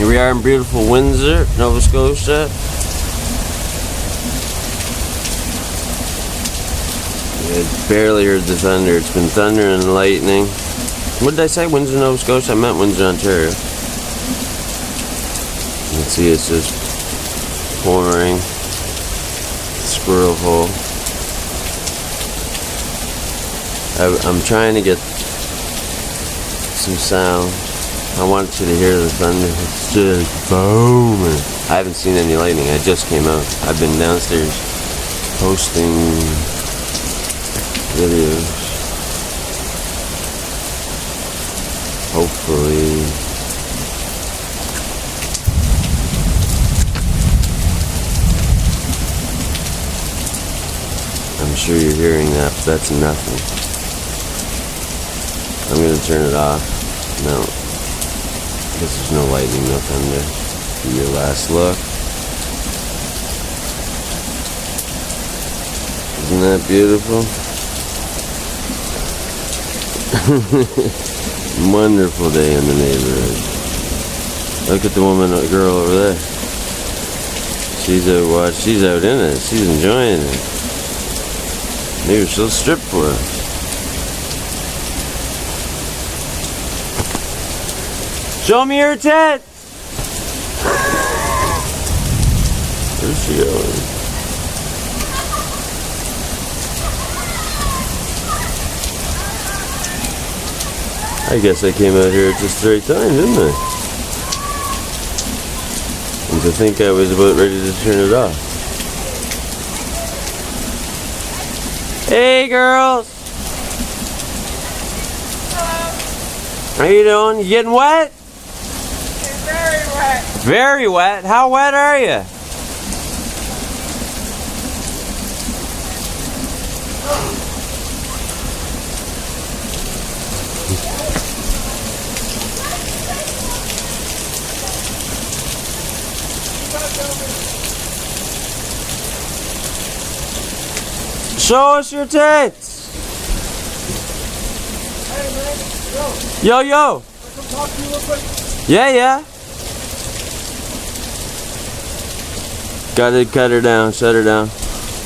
Here we are in beautiful Windsor, Nova Scotia. I barely heard the thunder. It's been thunder and lightning. What did I say? Windsor, Nova Scotia? I meant Windsor, Ontario. You can see it's just pouring. Squirrel hole. I'm trying to get some sound. I want you to hear the thunder. It's just booming. I haven't seen any lightning. I just came out. I've been downstairs posting videos. Hopefully. I'm sure you're hearing that, but that's nothing. I'm going to turn it off. No. Because there's no lightning, no thunder. Do your last look. Isn't that beautiful? Wonderful day in the neighborhood. Look at the woman, girl over there. She's out she's out in it. She's enjoying it. Maybe she'll strip for us. Show me your tits! Where's she going? I guess I came out here at just the right time, didn't I? And to think I was about ready to turn it off. Hey girls! Hello. How you doing? You getting wet? Very wet. Very wet? How wet are you? Show us your tits. Hey man, Yo. I come talk to you real quick. Yeah. Gotta cut her down, shut her down.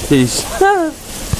Peace.